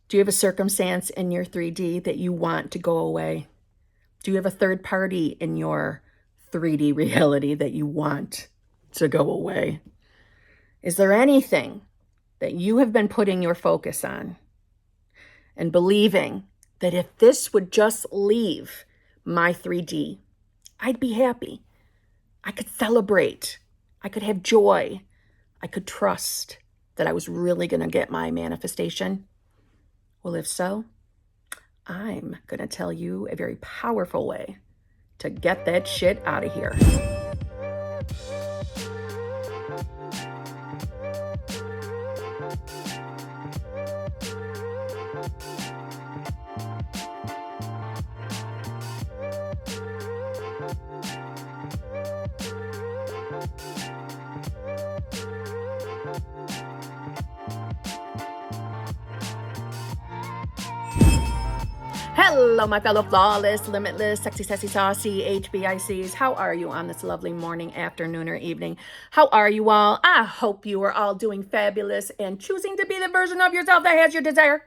Do you have a circumstance in your 3D that you want to go away? Do you have a third party in your 3D reality that you want to go away? Is there anything that you have been putting your focus on and believing that if this would just leave my 3D, I'd be happy. I could celebrate. I could have joy. I could trust that I was really going to get my manifestation? Well, if so, I'm going to tell you a very powerful way to get that shit out of here. Hello, my fellow flawless, limitless, sexy, sassy, saucy HBICs. How are you on this lovely morning, afternoon, or evening? How are you all? I hope you are all doing fabulous and choosing to be the version of yourself that has your desire.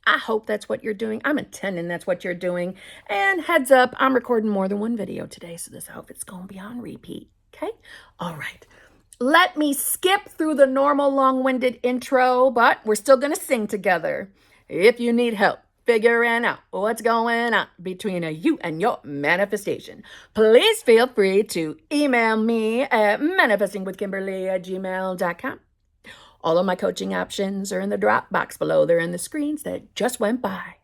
I hope that's what you're doing. I'm intending that's what you're doing. And heads up, I'm recording more than one video today, so this outfit's going to be on repeat. Okay? All right. Let me skip through the normal long-winded intro, but we're still going to sing together. If you need help figuring out what's going on between you and your manifestation, please feel free to email me at manifestingwithKimberly@gmail.com. All of my coaching options are in the drop box below. They're in the screens that just went by.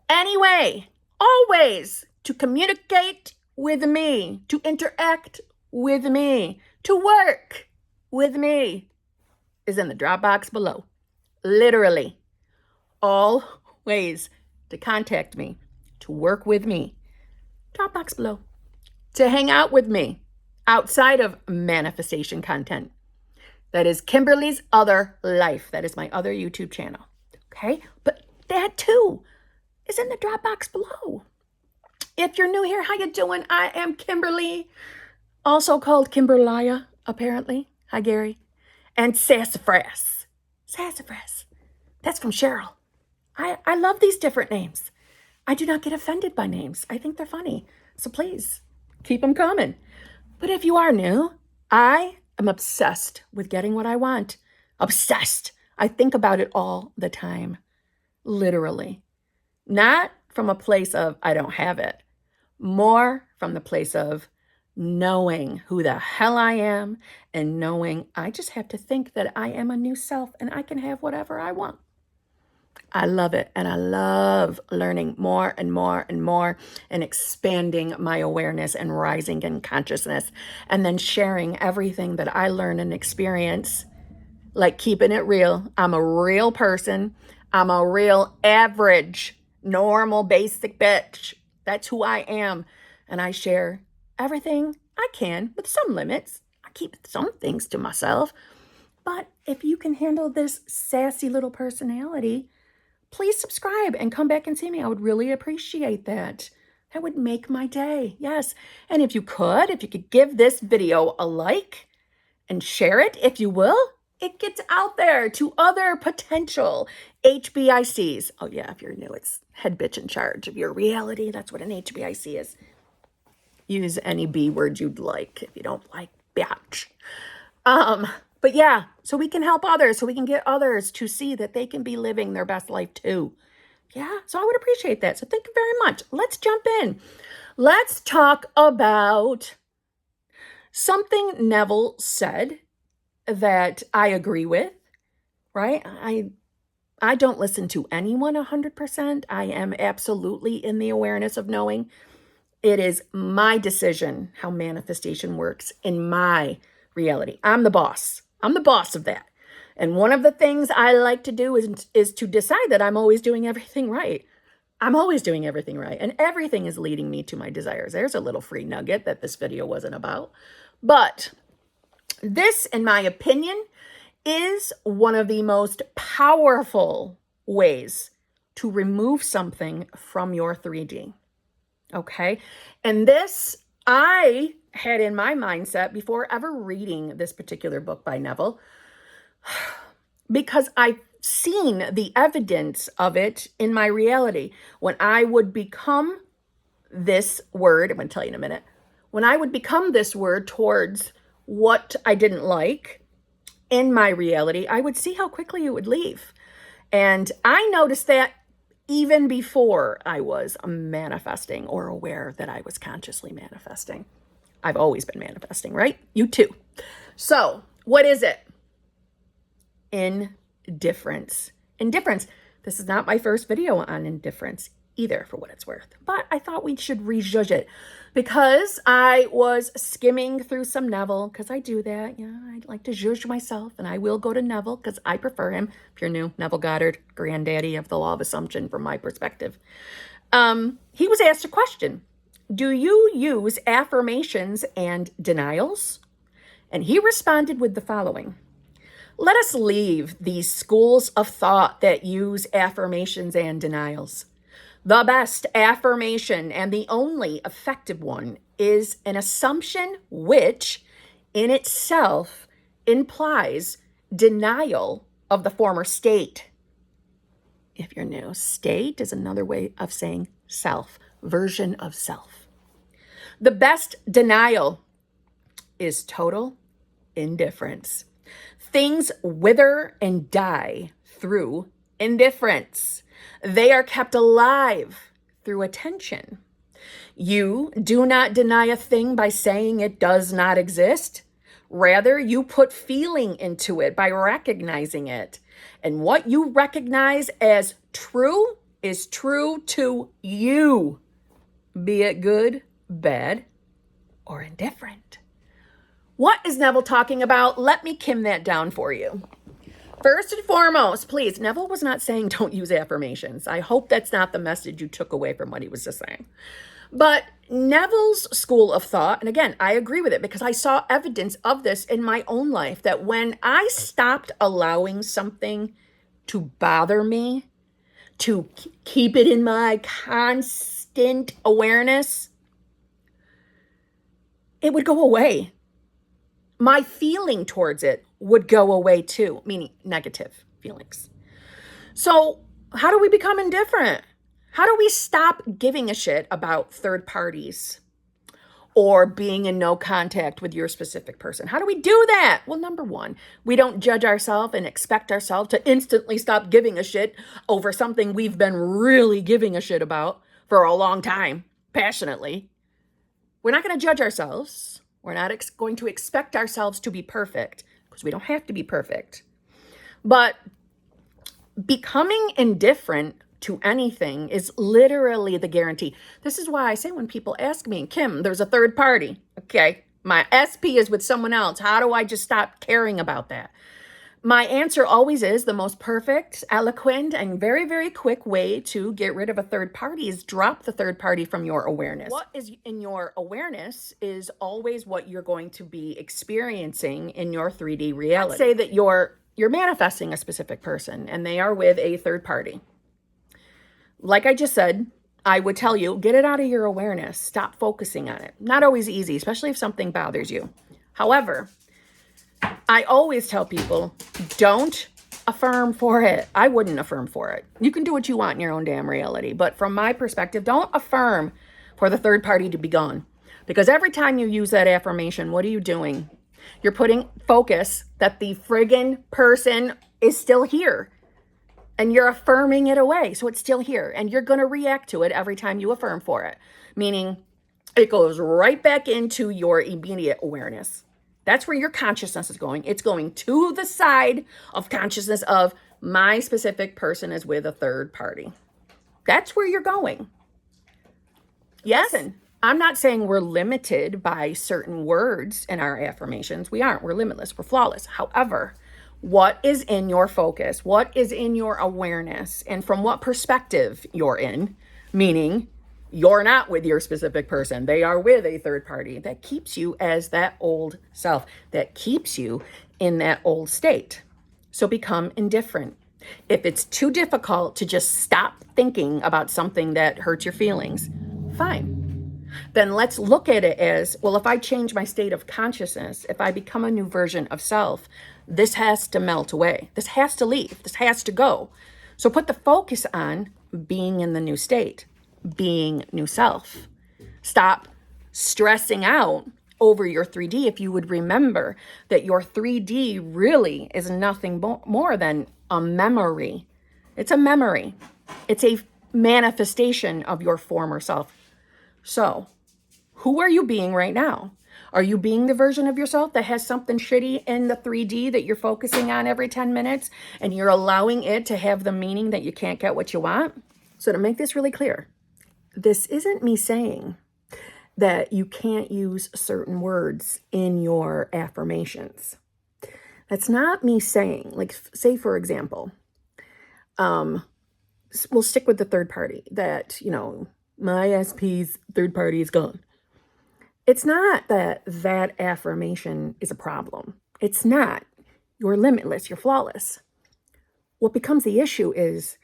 Anyway, always to communicate with me, to interact with me, to work with me is in the drop box below. Literally, all ways to contact me, to work with me, drop box below. To hang out with me outside of manifestation content. That is Kimberly's other life. That is my other YouTube channel. Okay? But that too is in the drop box below. If you're new here, how you doing? I am Kimberly, also called Kimberlya, apparently. Hi, Gary. And Sassafras. Sassafras. That's from Cheryl. I love these different names. I do not get offended by names. I think they're funny. So please, keep them coming. But if you are new, I am obsessed with getting what I want. Obsessed. I think about it all the time. Literally. Not from a place of I don't have it. More from the place of knowing who the hell I am and knowing I just have to think that I am a new self and I can have whatever I want. I love it. And I love learning more and more and more and expanding my awareness and rising in consciousness and then sharing everything that I learn and experience, like keeping it real. I'm a real person. I'm a real average, normal, basic bitch. That's who I am. And I share everything I can with some limits. I keep some things to myself. But if you can handle this sassy little personality, please subscribe and come back and see me. I would really appreciate that. That would make my day. Yes. And if you could give this video a like and share it, if you will, it gets out there to other potential HBICs. Oh yeah, if you're new, it's head bitch in charge of your reality. That's what an HBIC is. Use any B word you'd like if you don't like bitch. But yeah, so we can help others, so we can get others to see that they can be living their best life too. Yeah, so I would appreciate that. So thank you very much. Let's jump in. Let's talk about something Neville said that I agree with, right? I don't listen to anyone 100%. I am absolutely in the awareness of knowing it is my decision how manifestation works in my reality. I'm the boss. I'm the boss of that. And one of the things I like to do is to decide that I'm always doing everything right. I'm always doing everything right. And everything is leading me to my desires. There's a little free nugget that this video wasn't about. But this, in my opinion, is one of the most powerful ways to remove something from your 3D. Okay? And this, I had in my mindset before ever reading this particular book by Neville, because I seen the evidence of it in my reality. When I would become this word, I'm going to tell you in a minute, when I would become this word towards what I didn't like in my reality, I would see how quickly it would leave. And I noticed that even before I was manifesting or aware that I was consciously manifesting. I've always been manifesting, right? You too. So what is it? Indifference. Indifference. This is not my first video on indifference either, for what it's worth. But I thought we should rejudge it because I was skimming through some Neville, because I do that. Yeah, I like to judge myself, and I will go to Neville because I prefer him. If you're new, Neville Goddard, granddaddy of the law of assumption from my perspective. He was asked a question. Do you use affirmations and denials? And he responded with the following. Let us leave these schools of thought that use affirmations and denials. The best affirmation and the only effective one is an assumption which in itself implies denial of the former state. If you're new, state is another way of saying self, version of self. The best denial is total indifference. Things wither and die through indifference. They are kept alive through attention. You do not deny a thing by saying it does not exist. Rather, you put feeling into it by recognizing it. And what you recognize as true is true to you, be it good, bad, or indifferent. What is Neville talking about? Let me Kim that down for you. First and foremost, please, Neville was not saying don't use affirmations. I hope that's not the message you took away from what he was just saying. But Neville's school of thought, and again, I agree with it because I saw evidence of this in my own life, that when I stopped allowing something to bother me, to keep it in my constant awareness, it would go away. My feeling towards it would go away too, meaning negative feelings. So how do we become indifferent? How do we stop giving a shit about third parties or being in no contact with your specific person? How do we do that? Well, number one, we don't judge ourselves and expect ourselves to instantly stop giving a shit over something we've been really giving a shit about for a long time, passionately. We're not going to judge ourselves. We're not going to expect ourselves to be perfect, because we don't have to be perfect. But becoming indifferent to anything is literally the guarantee. This is why I say when people ask me, Kim, there's a third party. Okay, my SP is with someone else. How do I just stop caring about that? My answer always is the most perfect, eloquent, and very, very quick way to get rid of a third party is drop the third party from your awareness. What is in your awareness is always what you're going to be experiencing in your 3D reality. Let's say that you're manifesting a specific person and they are with a third party. Like I just said, I would tell you, get it out of your awareness. Stop focusing on it. Not always easy, especially if something bothers you. However, I always tell people, don't affirm for it. I wouldn't affirm for it. You can do what you want in your own damn reality. But from my perspective, don't affirm for the third party to be gone. Because every time you use that affirmation, what are you doing? You're putting focus that the friggin' person is still here. And you're affirming it away. So it's still here. And you're going to react to it every time you affirm for it. Meaning it goes right back into your immediate awareness. That's where your consciousness is going. It's going to the side of consciousness of my specific person is with a third party. That's where you're going. Yes, and I'm not saying we're limited by certain words in our affirmations. We aren't. We're limitless. We're flawless. However, what is in your focus? What is in your awareness? And from what perspective you're in, meaning you're not with your specific person. They are with a third party. That keeps you as that old self. That keeps you in that old state. So become indifferent. If it's too difficult to just stop thinking about something that hurts your feelings, fine. Then let's look at it as, well, if I change my state of consciousness, if I become a new version of self, This has to melt away. This has to leave. This has to go. So put the focus on being in the new state, being new self. Stop stressing out over your 3D. If you would remember that your 3D really is nothing more than a memory. It's a memory. It's a manifestation of your former self. So, who are you being right now? Are you being the version of yourself that has something shitty in the 3D that you're focusing on every 10 minutes and you're allowing it to have the meaning that you can't get what you want? So to make this really clear, this isn't me saying that you can't use certain words in your affirmations. That's not me saying, like, say, for example, we'll stick with the third party that, my SP's third party is gone. It's not that that affirmation is a problem. It's not. You're limitless. You're flawless. What becomes the issue is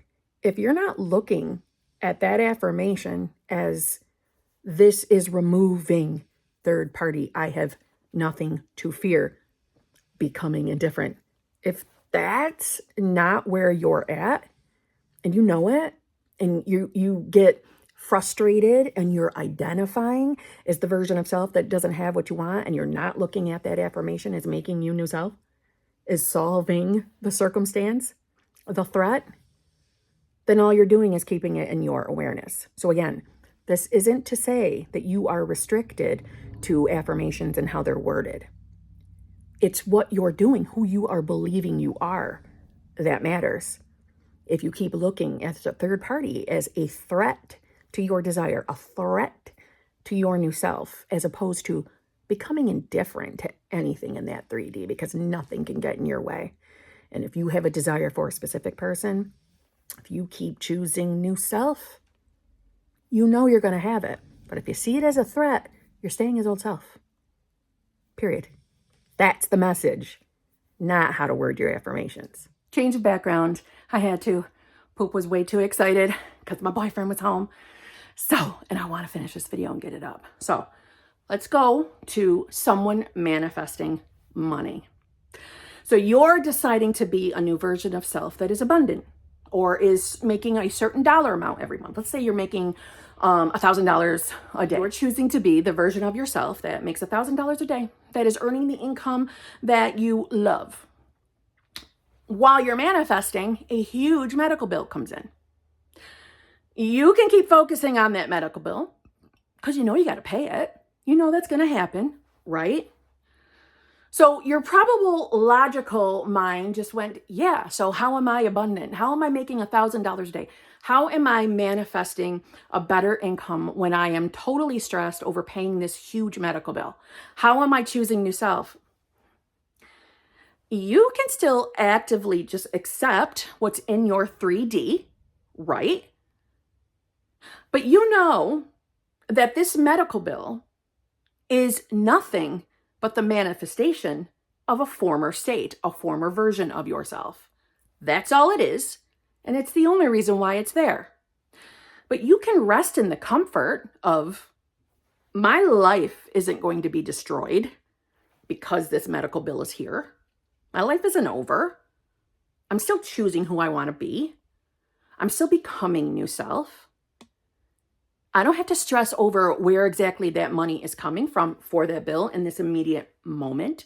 if you're not looking at that affirmation as this is removing third party, I have nothing to fear, becoming indifferent. If that's not where you're at and you know it and you get frustrated and you're identifying as the version of self that doesn't have what you want and you're not looking at that affirmation as making you new self, is solving the circumstance, the threat, then all you're doing is keeping it in your awareness. So again, this isn't to say that you are restricted to affirmations and how they're worded. It's what you're doing, who you are believing you are, that matters. If you keep looking at the third party as a threat to your desire, a threat to your new self, as opposed to becoming indifferent to anything in that 3D, because nothing can get in your way. And if you have a desire for a specific person, if you keep choosing new self, you know you're going to have it. But if you see it as a threat, you're staying as old self. Period. That's the message, not how to word your affirmations. Change of background. I had to. Poop was way too excited because my boyfriend was home. And I want to finish this video and get it up. So let's go to someone manifesting money. So you're deciding to be a new version of self that is abundant or is making a certain dollar amount every month. Let's say you're making $1,000 a day. You're choosing to be the version of yourself that makes $1,000 a day, that is earning the income that you love. While you're manifesting, a huge medical bill comes in. You can keep focusing on that medical bill because you know you got to pay it. You know that's going to happen, right? So your probable logical mind just went, yeah, so how am I abundant? How am I making $1,000 a day? How am I manifesting a better income when I am totally stressed over paying this huge medical bill? How am I choosing new self? You can still actively just accept what's in your 3D, right? But you know that this medical bill is nothing but the manifestation of a former state, a former version of yourself. That's all it is, and it's the only reason why it's there. But you can rest in the comfort of, my life isn't going to be destroyed because this medical bill is here. My life isn't over. I'm still choosing who I want to be. I'm still becoming new self. I don't have to stress over where exactly that money is coming from for that bill in this immediate moment.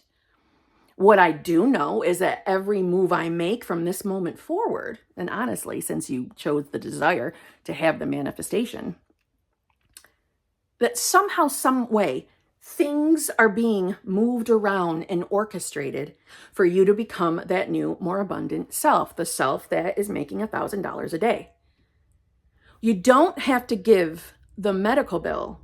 What I do know is that every move I make from this moment forward, and honestly, since you chose the desire to have the manifestation, that somehow, some way, things are being moved around and orchestrated for you to become that new, more abundant self, the self that is making $1,000 a day. You don't have to give the medical bill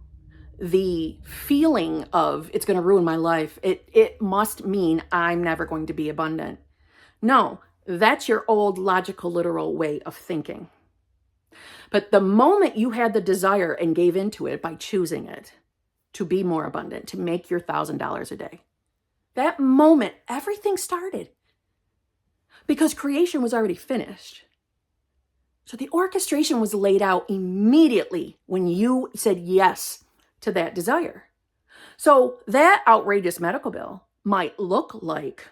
the feeling of it's going to ruin my life. It must mean I'm never going to be abundant. No, that's your old logical, literal way of thinking. But the moment you had the desire and gave into it by choosing it to be more abundant, to make your $1,000 a day, that moment, everything started because creation was already finished. So the orchestration was laid out immediately when you said yes to that desire. So that outrageous medical bill might look like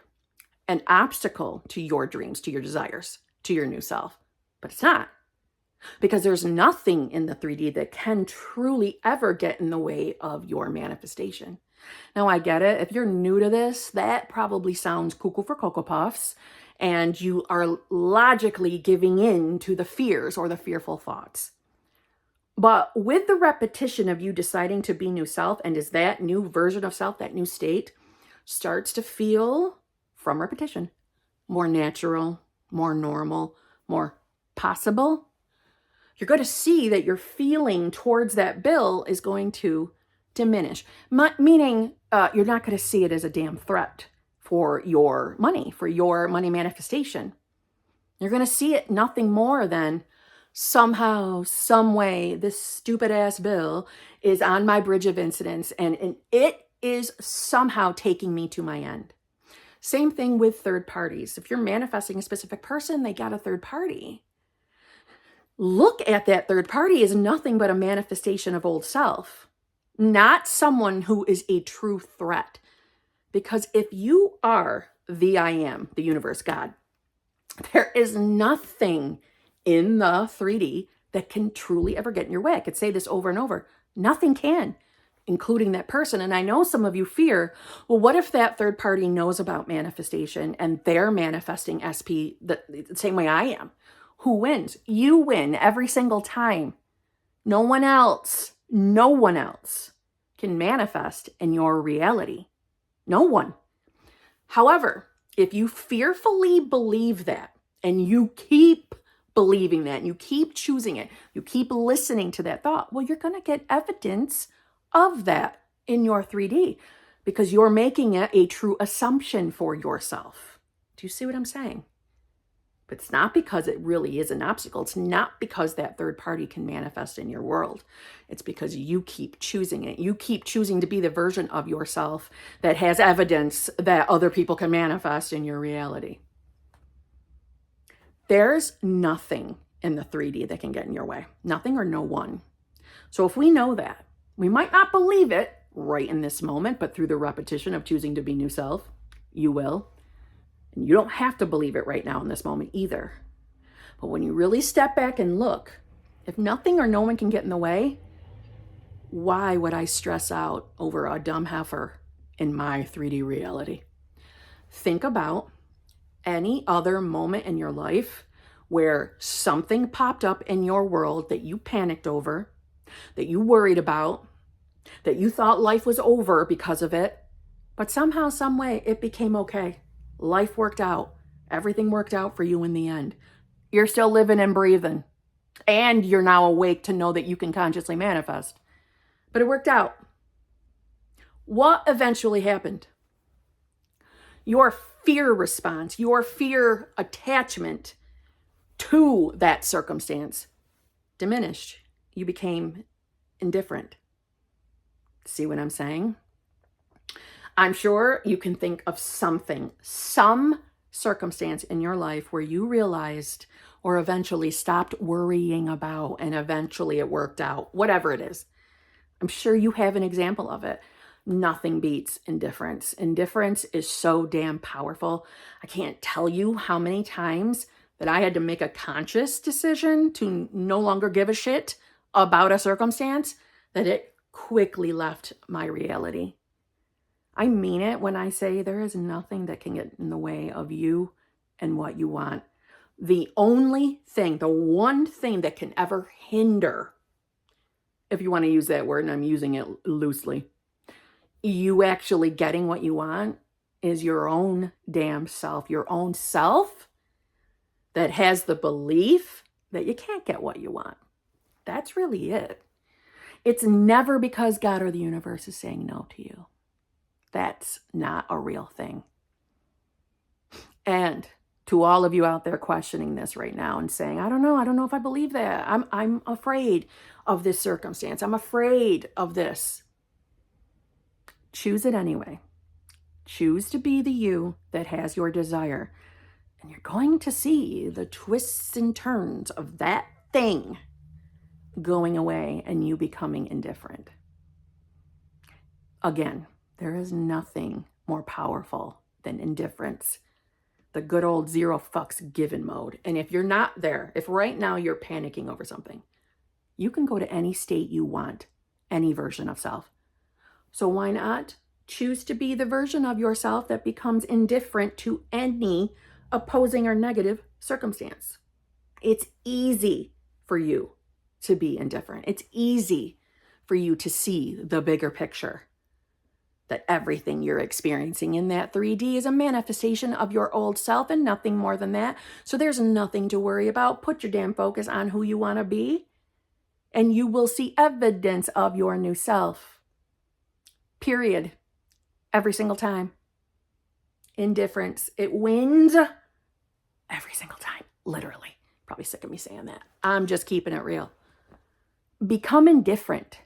an obstacle to your dreams, to your desires, to your new self. But it's not. Because there's nothing in the 3D that can truly ever get in the way of your manifestation. Now, I get it. If you're new to this, that probably sounds cuckoo for Cocoa Puffs, and you are logically giving in to the fears or the fearful thoughts. But with the repetition of you deciding to be new self, and as that new version of self, that new state, starts to feel, from repetition, more natural, more normal, more possible, you're going to see that your feeling towards that bill is going to diminish. Meaning you're not going to see it as a damn threat for your money manifestation. You're going to see it nothing more than somehow, some way, this stupid ass bill is on my bridge of incidents, and it is somehow taking me to my end. Same thing with third parties. If you're manifesting a specific person, they got a third party. Look at that third party as nothing but a manifestation of old self, not someone who is a true threat. Because if you are the I am, the universe, God, there is nothing in the 3D that can truly ever get in your way. I could say this over and over. Nothing can, including that person. And I know some of you fear, well, what if that third party knows about manifestation and they're manifesting SP the same way I am? Who wins? You win every single time. No one else can manifest in your reality. No one. However, if you fearfully believe that, and you keep believing that, and you keep choosing it, you keep listening to that thought, well, you're going to get evidence of that in your 3D because you're making it a true assumption for yourself. Do you see what I'm saying? But it's not because it really is an obstacle. It's not because that third party can manifest in your world. It's because you keep choosing it. You keep choosing to be the version of yourself that has evidence that other people can manifest in your reality. There's nothing in the 3D that can get in your way. Nothing or no one. So if we know that, we might not believe it right in this moment, but through the repetition of choosing to be new self, you will. And you don't have to believe it right now in this moment either. But when you really step back and look, if nothing or no one can get in the way, why would I stress out over a dumb heifer in my 3D reality? Think about any other moment in your life where something popped up in your world that you panicked over, that you worried about, that you thought life was over because of it, but somehow, some way, it became okay. Life worked out. Everything worked out for you in the end. You're still living and breathing. And you're now awake to know that you can consciously manifest. But it worked out. What eventually happened? Your fear response, your fear attachment to that circumstance diminished. You became indifferent. See what I'm saying? I'm sure you can think of something, some circumstance in your life where you realized or eventually stopped worrying about and eventually it worked out, whatever it is. I'm sure you have an example of it. Nothing beats indifference. Indifference is so damn powerful. I can't tell you how many times that I had to make a conscious decision to no longer give a shit about a circumstance that it quickly left my reality. I mean it when I say there is nothing that can get in the way of you and what you want. The only thing, the one thing that can ever hinder, if you want to use that word, and I'm using it loosely, you actually getting what you want is your own damn self, your own self that has the belief that you can't get what you want. That's really it. It's never because God or the universe is saying no to you. That's not a real thing. And to all of you out there questioning this right now and saying, I don't know if I believe that. I'm afraid of this circumstance. I'm afraid of this. Choose it anyway. Choose to be the you that has your desire. And you're going to see the twists and turns of that thing going away and you becoming indifferent. Again, there is nothing more powerful than indifference. the good old zero fucks given mode. And if you're not there, if right now you're panicking over something, you can go to any state you want, any version of self. So why not choose to be the version of yourself that becomes indifferent to any opposing or negative circumstance? It's easy for you to be indifferent. It's easy for you to see the bigger picture, that everything you're experiencing in that 3D is a manifestation of your old self and nothing more than that. So there's nothing to worry about. Put your damn focus on who you want to be, and you will see evidence of your new self. Period. Every single time. Indifference, it wins every single time. Literally. Probably sick of me saying that. I'm just keeping it real. Become indifferent.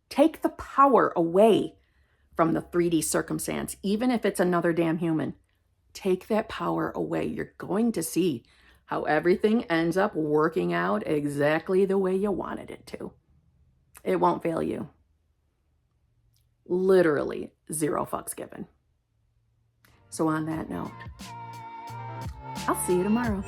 Take the power away from the 3D circumstance, even if it's another damn human. Take that power away. You're going to see how everything ends up working out exactly the way you wanted it to. It won't fail you. Literally zero fucks given. So on that note, I'll see you tomorrow.